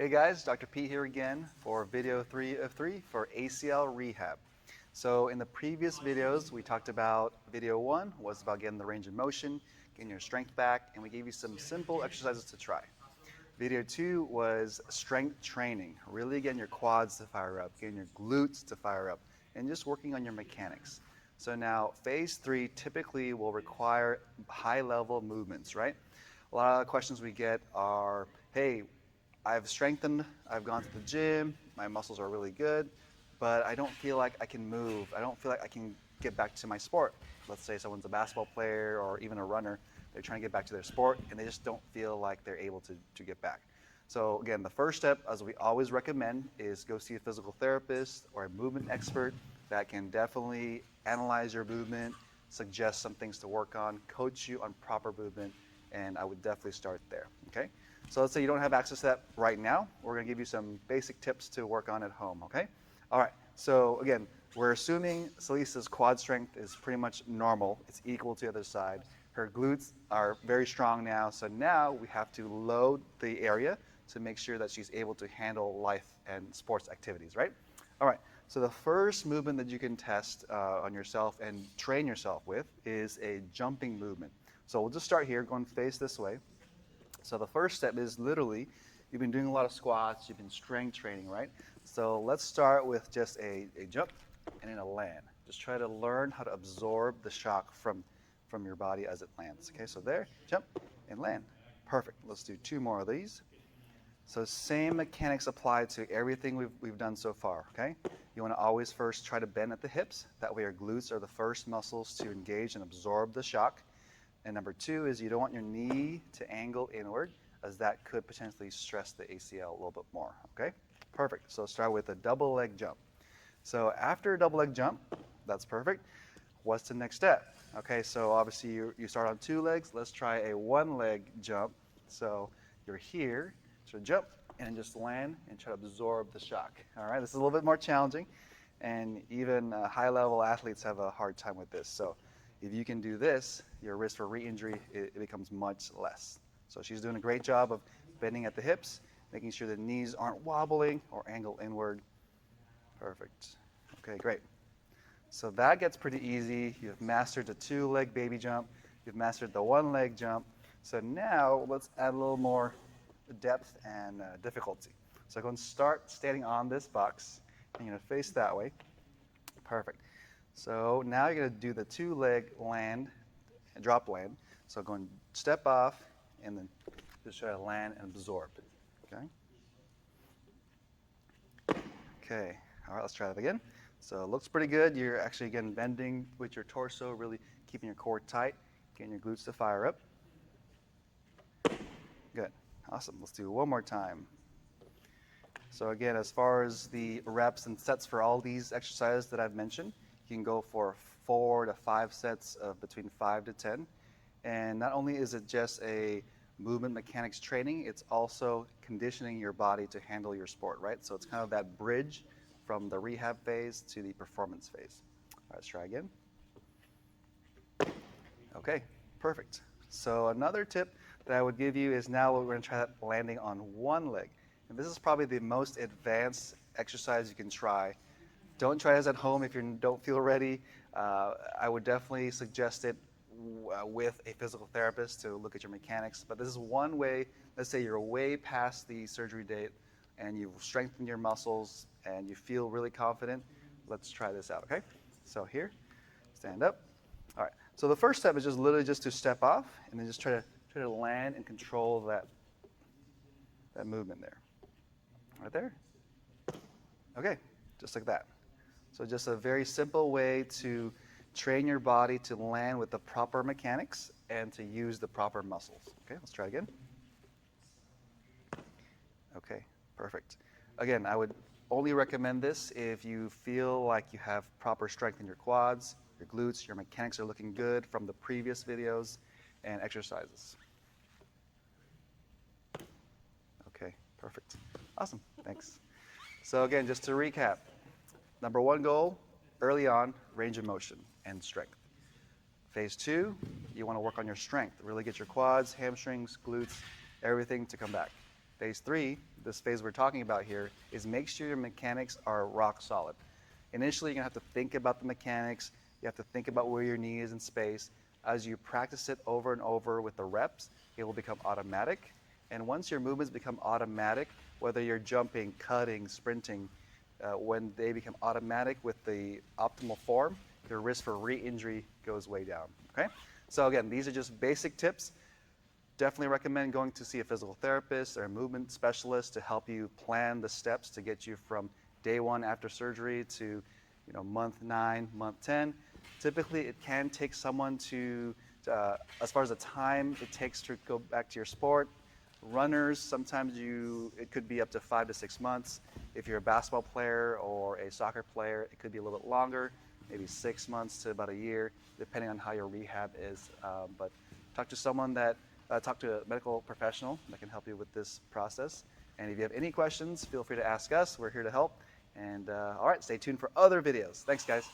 Hey guys, Dr. P here again for video 3 of 3 for ACL rehab. So in the previous videos, we talked about video 1 was about getting the range of motion, getting your strength back, and we gave you some simple exercises to try. Video 2 was strength training, really getting your quads to fire up, getting your glutes to fire up, and just working on your mechanics. So now phase 3 typically will require high-level movements, right? A lot of the questions we get are, hey, I've strengthened, I've gone to the gym, my muscles are really good, but I don't feel like I can move. I don't feel like I can get back to my sport. Let's say someone's a basketball player or even a runner. They're trying to get back to their sport and they just don't feel like they're able to get back. So again, the first step, as we always recommend, is go see a physical therapist or a movement expert that can definitely analyze your movement, suggest some things to work on, coach you on proper movement, and I would definitely start there, okay? So let's say you don't have access to that right now. We're gonna give you some basic tips to work on at home, okay? All right, so again, we're assuming Salisa's quad strength is pretty much normal. It's equal to the other side. Her glutes are very strong now, so now we have to load the area to make sure that she's able to handle life and sports activities, right? All right, so the first movement that you can test on yourself and train yourself with is a jumping movement. So we'll just start here, going face this way. So the first step is literally, you've been doing a lot of squats, you've been strength training, right? So let's start with just a jump and then a land. Just try to learn how to absorb the shock from your body as it lands. Okay, so there, jump and land. Perfect. Let's do 2 more of these. So same mechanics apply to everything we've done so far, okay? You want to always first try to bend at the hips. That way your glutes are the first muscles to engage and absorb the shock. And number 2 is you don't want your knee to angle inward, as that could potentially stress the ACL a little bit more, okay? Perfect. So start with a double leg jump. So after a double leg jump, that's perfect. What's the next step? Okay, so obviously you start on 2 legs. Let's try a 1 leg jump. So you're here, so jump and then just land and try to absorb the shock. All right, this is a little bit more challenging, and even high-level athletes have a hard time with this. So if you can do this, your risk for re-injury, it becomes much less. So she's doing a great job of bending at the hips, making sure the knees aren't wobbling or angle inward. Perfect. Okay, great. So that gets pretty easy. You've mastered the 2-leg baby jump. You've mastered the 1-leg jump. So now let's add a little more depth and difficulty. So I'm going to start standing on this box. I'm going to face that way. Perfect. So now you're going to do the 2-leg land, drop land. So go and step off and then just try to land and absorb. Okay? Okay. All right, let's try that again. So it looks pretty good. You're actually, again, bending with your torso, really keeping your core tight, getting your glutes to fire up. Good. Awesome. Let's do it one more time. So again, as far as the reps and sets for all these exercises that I've mentioned, you can go for 4 to 5 sets of between 5 to 10. And not only is it just a movement mechanics training, it's also conditioning your body to handle your sport, right? So it's kind of that bridge from the rehab phase to the performance phase. All right, let's try again. Okay, perfect. So another tip that I would give you is now we're going to try that landing on 1 leg. And this is probably the most advanced exercise you can try. Don't try this at home if you don't feel ready. I would definitely suggest it with a physical therapist to look at your mechanics. But this is one way. Let's say you're way past the surgery date and you've strengthened your muscles and you feel really confident. Let's try this out, okay? So here, stand up. All right, so the first step is just literally just to step off and then just try to land and control that movement there. Right there. Okay, just like that. So just a very simple way to train your body to land with the proper mechanics and to use the proper muscles. Okay, let's try again. Okay, perfect. Again, I would only recommend this if you feel like you have proper strength in your quads, your glutes, your mechanics are looking good from the previous videos and exercises. Okay, perfect. Awesome, thanks. So again, just to recap, number 1 goal, early on, range of motion and strength. Phase 2, you want to work on your strength, really get your quads, hamstrings, glutes, everything to come back. Phase 3, this phase we're talking about here is make sure your mechanics are rock solid. Initially, you're gonna have to think about the mechanics. You have to think about where your knee is in space. As you practice it over and over with the reps, it will become automatic. And once your movements become automatic, whether you're jumping, cutting, sprinting, when they become automatic with the optimal form, your risk for re-injury goes way down, okay? So again, these are just basic tips. Definitely recommend going to see a physical therapist or a movement specialist to help you plan the steps to get you from day 1 after surgery to month 9, month 10. Typically, it can take someone to, as far as the time it takes to go back to your sport. Runners, sometimes it could be up to 5 to 6 months. If you're a basketball player or a soccer player, it could be a little bit longer, maybe 6 months to about a year, depending on how your rehab is. But talk to someone talk to a medical professional that can help you with this process. And if you have any questions, feel free to ask us. We're here to help. And all right, stay tuned for other videos. Thanks, guys.